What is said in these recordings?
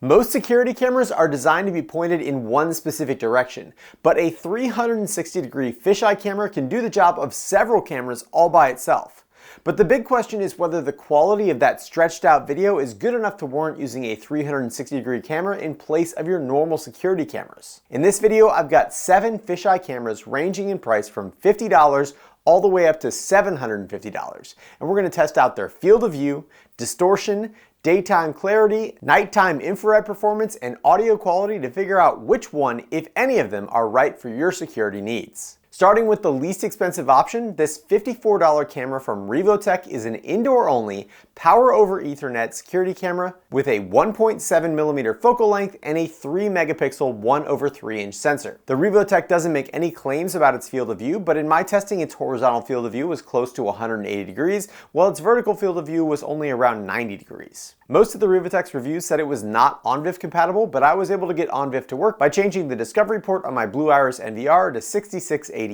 Most security cameras are designed to be pointed in one specific direction, but a 360-degree fisheye camera can do the job of several cameras all by itself. But the big question is whether the quality of that stretched out video is good enough to warrant using a 360-degree camera in place of your normal security cameras. In this video, I've got 7 fisheye cameras ranging in price from $50 all the way up to $750, and we're going to test out their field of view, distortion, daytime clarity, nighttime infrared performance, and audio quality to figure out which one, if any of them, are right for your security needs. Starting with the least expensive option, this $54 camera from Reolink is an indoor-only, power over Ethernet security camera with a 1.7mm focal length and a 3-megapixel 1/3" sensor. The Reolink doesn't make any claims about its field of view, but in my testing, its horizontal field of view was close to 180 degrees, while its vertical field of view was only around 90 degrees. Most of the Reolink reviews said it was not ONVIF compatible, but I was able to get ONVIF to work by changing the discovery port on my Blue Iris NVR to 6688.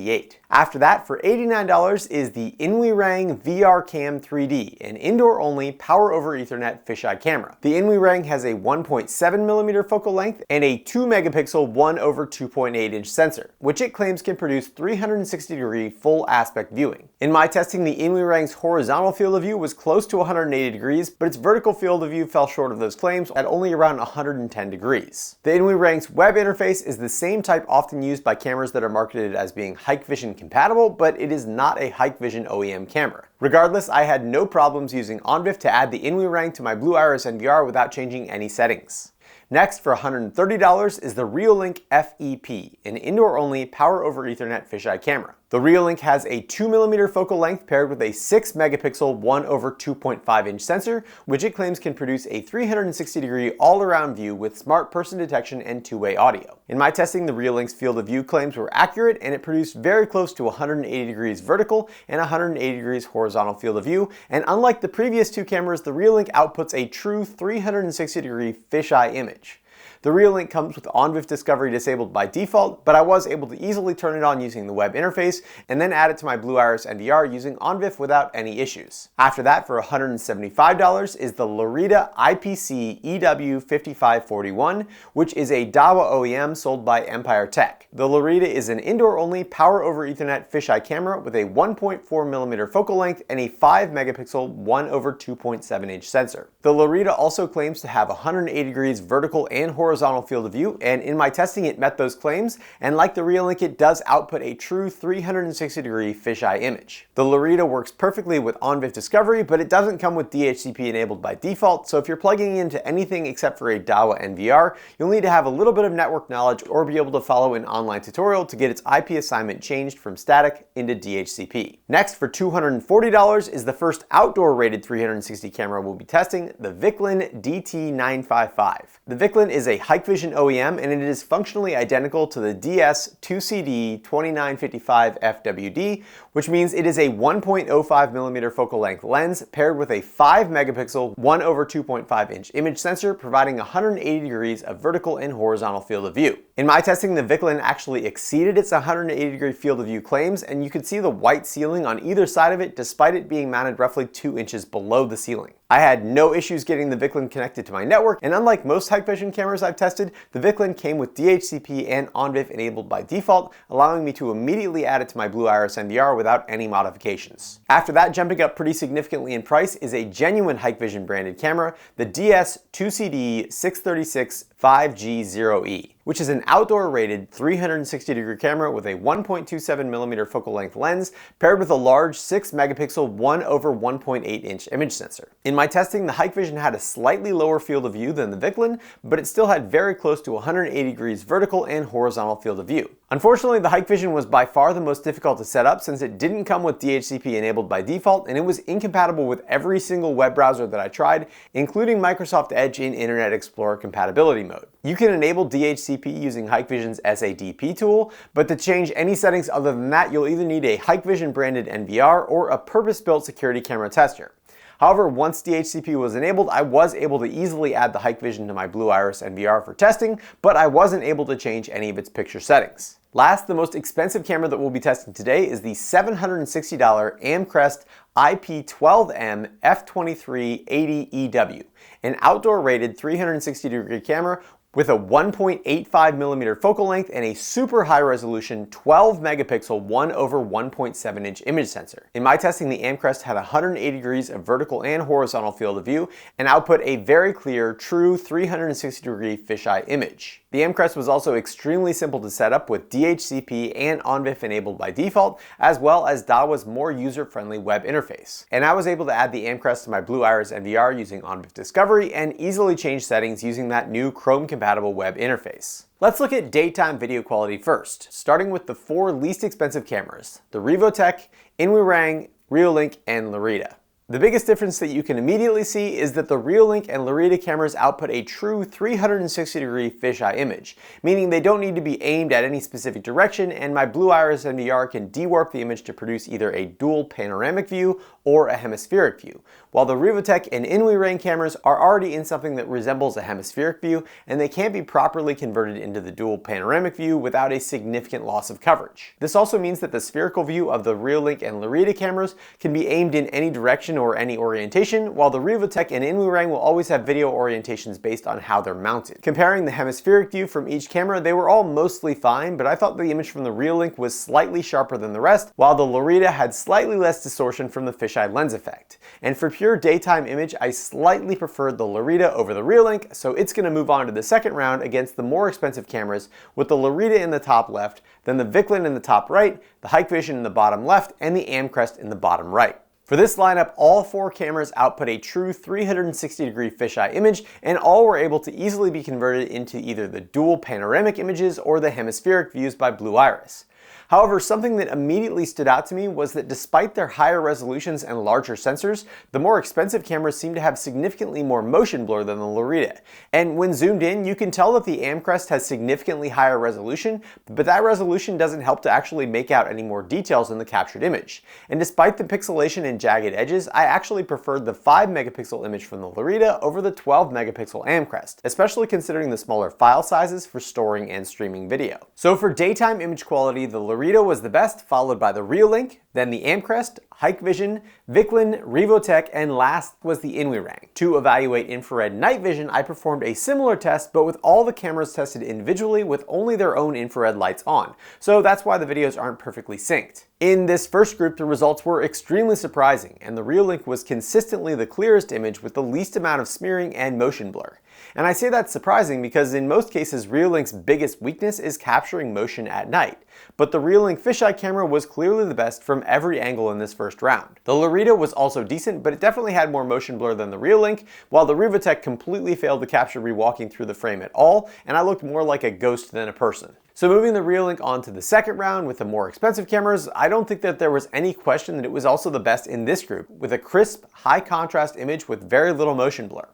After that, for $89 is the NVR Cam 3D, an indoor-only, power over Ethernet fisheye camera. The NVR has a 1.7mm focal length and a 2-megapixel 1/2.8" sensor, which it claims can produce 360-degree full aspect viewing. In my testing, the NVR's horizontal field of view was close to 180 degrees, but its vertical field of view fell short of those claims at only around 110 degrees. The NVR's web interface is the same type often used by cameras that are marketed as being Hikvision compatible, but it is not a Hikvision OEM camera. Regardless, I had no problems using ONVIF to add the NVR to my Blue Iris NVR without changing any settings. Next, for $130 is the Reolink FEP, an indoor-only, power over Ethernet fisheye camera. The Reolink has a 2mm focal length paired with a 6-megapixel 1/2.5" sensor, which it claims can produce a 360-degree all-around view with smart person detection and two-way audio. In my testing, the Reolink's field of view claims were accurate, and it produced very close to 180 degrees vertical and 180 degrees horizontal field of view, and unlike the previous two cameras, the Reolink outputs a true 360-degree fisheye image. The Reolink comes with ONVIF discovery disabled by default, but I was able to easily turn it on using the web interface and then add it to my Blue Iris NVR using ONVIF without any issues. After that, for $175 is the Loryta IPC EW5541, which is a Dahua OEM sold by Empire Tech. The Loryta is an indoor-only, power over Ethernet fisheye camera with a 1.4mm focal length and a 5-megapixel 1/2.7" sensor. The Loryta also claims to have 180 degrees vertical and horizontal field of view, and in my testing it met those claims, and like the Reolink, it does output a true 360-degree fisheye image. The Loryta works perfectly with ONVIF discovery, but it doesn't come with DHCP enabled by default, so if you're plugging into anything except for a Dahua NVR, you'll need to have a little bit of network knowledge or be able to follow an online tutorial to get its IP assignment changed from static into DHCP. Next, for $240 is the first outdoor rated 360 camera we'll be testing, the Vikylin DT955. The Vikylin is a Hikvision OEM, and it is functionally identical to the DS2CD 2955 FWD, which means it is a 1.05mm focal length lens paired with a 5-megapixel 1/2.5" image sensor, providing 180 degrees of vertical and horizontal field of view. In my testing, the Vikylin actually exceeded its 180-degree field of view claims, and you could see the white ceiling on either side of it despite it being mounted roughly 2 inches below the ceiling. I had no issues getting the Vikylin connected to my network, and unlike most Hikvision cameras I've tested, the Vikylin came with DHCP and ONVIF enabled by default, allowing me to immediately add it to my Blue Iris NVR without any modifications. After that, jumping up pretty significantly in price is a genuine Hikvision branded camera, the DS2CD 636 5G0E, which is an outdoor rated 360-degree camera with a 1.27mm focal length lens paired with a large 6-megapixel 1/1.8" image sensor. In my testing, the Hikvision had a slightly lower field of view than the Vikylin, but it still had very close to 180 degrees vertical and horizontal field of view. Unfortunately, the Hikvision was by far the most difficult to set up since it didn't come with DHCP enabled by default, and it was incompatible with every single web browser that I tried, including Microsoft Edge in Internet Explorer compatibility mode. You can enable DHCP using Hikvision's SADP tool, but to change any settings other than that, you'll either need a Hikvision branded NVR or a purpose-built security camera tester. However, once DHCP was enabled, I was able to easily add the Hikvision to my Blue Iris NVR for testing, but I wasn't able to change any of its picture settings. Last, the most expensive camera that we'll be testing today is the $760 Amcrest IP12M f2380EW, an outdoor rated 360-degree camera with a 1.85mm focal length and a super high resolution 12 megapixel 1/1.7 inch image sensor. In my testing, the Amcrest had 180 degrees of vertical and horizontal field of view and output a very clear, true 360-degree fisheye image. The Amcrest was also extremely simple to set up with DHCP and ONVIF enabled by default, as well as Dahua's more user-friendly web interface. And I was able to add the Amcrest to my Blue Iris NVR using ONVIF Discovery and easily change settings using that new Chrome-compatible web interface. Let's look at daytime video quality first, starting with the 4 least expensive cameras, the Revoltech, NVR, Reolink, and Loryta. The biggest difference that you can immediately see is that the Reolink and Loryta cameras output a true 360-degree fisheye image, meaning they don't need to be aimed at any specific direction, and my Blue Iris NVR can dewarp the image to produce either a dual panoramic view or a hemispheric view, while the Revoltech and NVR cameras are already in something that resembles a hemispheric view, and they can't be properly converted into the dual panoramic view without a significant loss of coverage. This also means that the spherical view of the Reolink and Loryta cameras can be aimed in any direction or any orientation, while the Revoltech and NVR will always have video orientations based on how they're mounted. Comparing the hemispheric view from each camera, they were all mostly fine, but I thought the image from the Reolink was slightly sharper than the rest, while the Loryta had slightly less distortion from the fisheye lens effect. And for pure daytime image, I slightly preferred the Loryta over the Reolink, so it's going to move on to the second round against the more expensive cameras, with the Loryta in the top left, then the Vikylin in the top right, the Hikvision in the bottom left, and the Amcrest in the bottom right. For this lineup, all 4 cameras output a true 360-degree fisheye image, and all were able to easily be converted into either the dual panoramic images or the hemispheric views by Blue Iris. However, something that immediately stood out to me was that despite their higher resolutions and larger sensors, the more expensive cameras seem to have significantly more motion blur than the Loryta. And when zoomed in, you can tell that the Amcrest has significantly higher resolution, but that resolution doesn't help to actually make out any more details in the captured image. And despite the pixelation and jagged edges, I actually preferred the 5 megapixel image from the Loryta over the 12 megapixel Amcrest, especially considering the smaller file sizes for storing and streaming video. So for daytime image quality, the Loryta was the best, followed by the Reolink, then the Amcrest, Hikvision, Vikylin, Revoltech, and last was the NVR. To evaluate infrared night vision, I performed a similar test, but with all the cameras tested individually with only their own infrared lights on, so that's why the videos aren't perfectly synced. In this first group, the results were extremely surprising, and the Reolink was consistently the clearest image with the least amount of smearing and motion blur. And I say that's surprising because in most cases, Reolink's biggest weakness is capturing motion at night. But the Reolink fisheye camera was clearly the best from every angle in this first round. The Loryta was also decent, but it definitely had more motion blur than the Reolink, while the Revoltech completely failed to capture me walking through the frame at all, and I looked more like a ghost than a person. So moving the Reolink on to the second round with the more expensive cameras, I don't think that there was any question that it was also the best in this group, with a crisp, high contrast image with very little motion blur.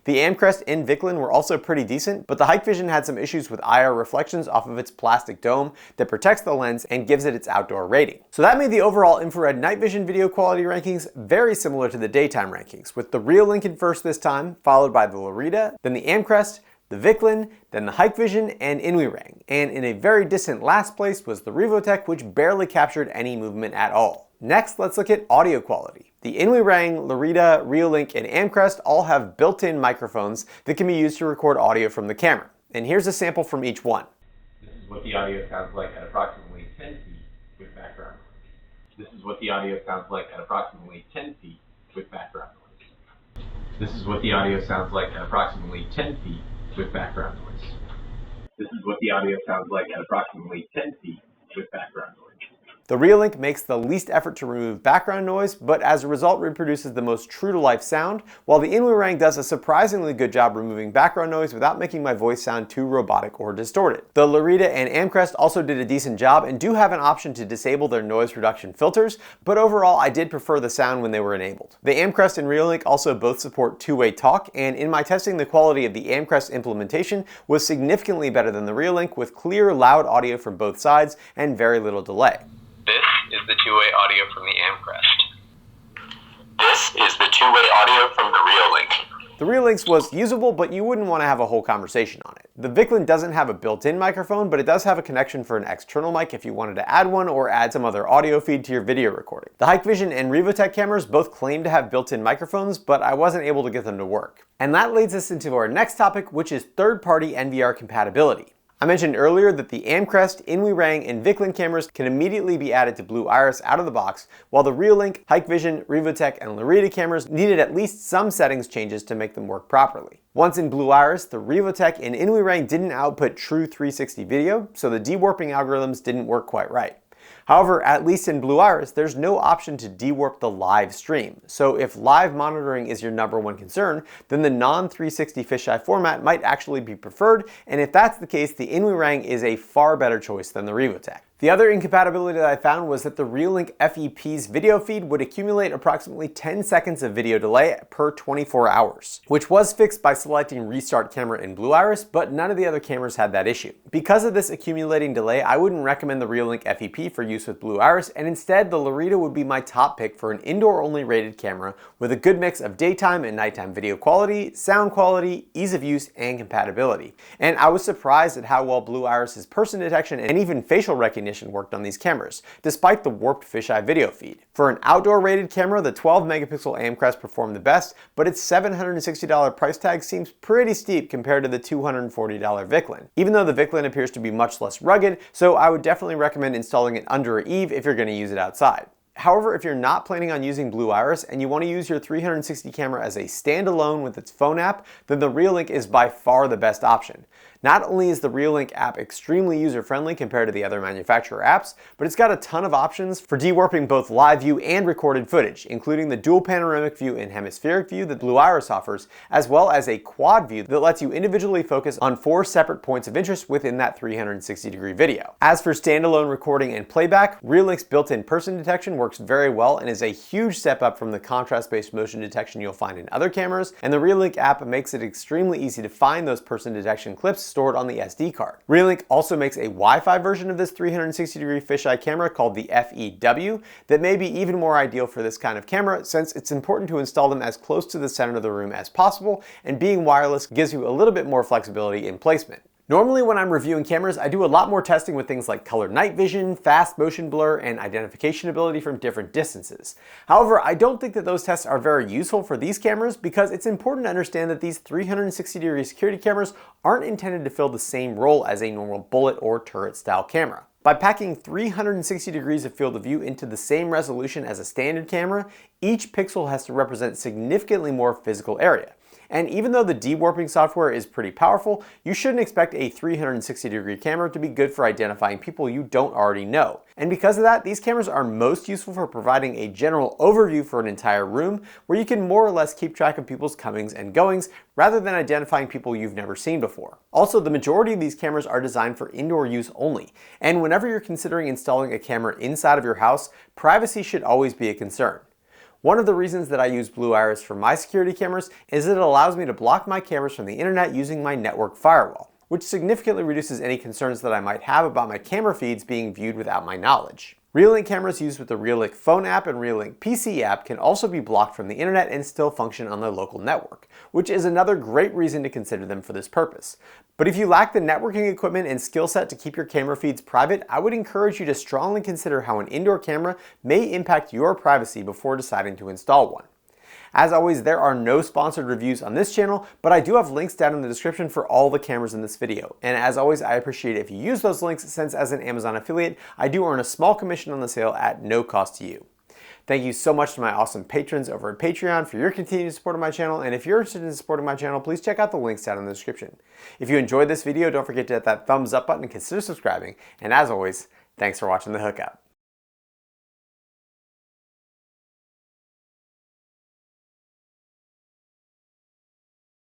The Amcrest and Vikylin were also pretty decent, but the Hikvision had some issues with IR reflections off of its plastic dome that protects the lens and gives it its outdoor rating. So that made the overall infrared night vision video quality rankings very similar to the daytime rankings, with the Reolink in first this time, followed by the Loryta, then the Amcrest, the Vikylin, then the Hikvision, and NVR. And in a very distant last place was the Revoltech, which barely captured any movement at all. Next, let's look at audio quality. The NVR, Loryta, Reolink, and Amcrest all have built-in microphones that can be used to record audio from the camera. And here's a sample from each one. This is what the audio sounds like at approximately 10 feet with background noise. This is what the audio sounds like at approximately 10 feet with background noise. This is what the audio sounds like at approximately 10 feet with background noise. This is what the audio sounds like at approximately 10 feet with background noise. The Reolink makes the least effort to remove background noise, but as a result reproduces the most true-to-life sound, while the NVR does a surprisingly good job removing background noise without making my voice sound too robotic or distorted. The Loryta and Amcrest also did a decent job and do have an option to disable their noise reduction filters, but overall I did prefer the sound when they were enabled. The Amcrest and Reolink also both support two-way talk, and in my testing the quality of the Amcrest implementation was significantly better than the Reolink, with clear, loud audio from both sides and very little delay. This is the two-way audio from the Amcrest. This is the two-way audio from the Reolink. The Reolink's was usable, but you wouldn't want to have a whole conversation on it. The Vikylin doesn't have a built-in microphone, but it does have a connection for an external mic if you wanted to add one or add some other audio feed to your video recording. The Hikvision and Revolink cameras both claim to have built-in microphones, but I wasn't able to get them to work. And that leads us into our next topic, which is third-party NVR compatibility. I mentioned earlier that the Amcrest, NVR, and Vikylin cameras can immediately be added to Blue Iris out of the box, while the Reolink, Hikvision, Revolink, and Loryta cameras needed at least some settings changes to make them work properly. Once in Blue Iris, the Revolink and NVR didn't output true 360 video, so the dewarping algorithms didn't work quite right. However, at least in Blue Iris, there's no option to dewarp the live stream. So if live monitoring is your #1 concern, then the non-360 fisheye format might actually be preferred, and if that's the case, the NVR is a far better choice than the Revolink. The other incompatibility that I found was that the Reolink FEP's video feed would accumulate approximately 10 seconds of video delay per 24 hours, which was fixed by selecting Restart Camera in Blue Iris, but none of the other cameras had that issue. Because of this accumulating delay, I wouldn't recommend the Reolink FEP for use with Blue Iris, and instead the Loryta would be my top pick for an indoor-only rated camera with a good mix of daytime and nighttime video quality, sound quality, ease of use, and compatibility. And I was surprised at how well Blue Iris's person detection and even facial recognition worked on these cameras, despite the warped fisheye video feed. For an outdoor rated camera, the 12 megapixel Amcrest performed the best, but its $760 price tag seems pretty steep compared to the $240 Vikylin, even though the Vikylin appears to be much less rugged, so I would definitely recommend installing it under a eave if you're going to use it outside. However, if you're not planning on using Blue Iris and you want to use your 360 camera as a standalone with its phone app, then the Reolink is by far the best option. Not only is the Reolink app extremely user-friendly compared to the other manufacturer apps, but it's got a ton of options for dewarping both live view and recorded footage, including the dual panoramic view and hemispheric view that Blue Iris offers, as well as a quad view that lets you individually focus on 4 separate points of interest within that 360-degree video. As for standalone recording and playback, Reolink's built-in person detection works very well and is a huge step up from the contrast-based motion detection you'll find in other cameras, and the Reolink app makes it extremely easy to find those person detection clips stored on the SD card. Reolink also makes a Wi-Fi version of this 360-degree fisheye camera called the FEW that may be even more ideal for this kind of camera, since it's important to install them as close to the center of the room as possible, and being wireless gives you a little bit more flexibility in placement. Normally when I'm reviewing cameras, I do a lot more testing with things like color night vision, fast motion blur, and identification ability from different distances. However, I don't think that those tests are very useful for these cameras because it's important to understand that these 360-degree security cameras aren't intended to fill the same role as a normal bullet or turret style camera. By packing 360 degrees of field of view into the same resolution as a standard camera, each pixel has to represent significantly more physical area. And even though the dewarping software is pretty powerful, you shouldn't expect a 360-degree camera to be good for identifying people you don't already know. And because of that, these cameras are most useful for providing a general overview for an entire room where you can more or less keep track of people's comings and goings rather than identifying people you've never seen before. Also, the majority of these cameras are designed for indoor use only, and whenever you're considering installing a camera inside of your house, privacy should always be a concern. One of the reasons that I use Blue Iris for my security cameras is that it allows me to block my cameras from the internet using my network firewall, which significantly reduces any concerns that I might have about my camera feeds being viewed without my knowledge. Reolink cameras used with the Reolink phone app and Reolink PC app can also be blocked from the internet and still function on their local network, which is another great reason to consider them for this purpose. But if you lack the networking equipment and skill set to keep your camera feeds private, I would encourage you to strongly consider how an indoor camera may impact your privacy before deciding to install one. As always, there are no sponsored reviews on this channel, but I do have links down in the description for all the cameras in this video. And as always, I appreciate it if you use those links, since as an Amazon affiliate, I do earn a small commission on the sale at no cost to you. Thank you so much to my awesome patrons over at Patreon for your continued support of my channel, and if you're interested in supporting my channel, please check out the links down in the description. If you enjoyed this video, don't forget to hit that thumbs up button and consider subscribing, and as always, thanks for watching The Hookup.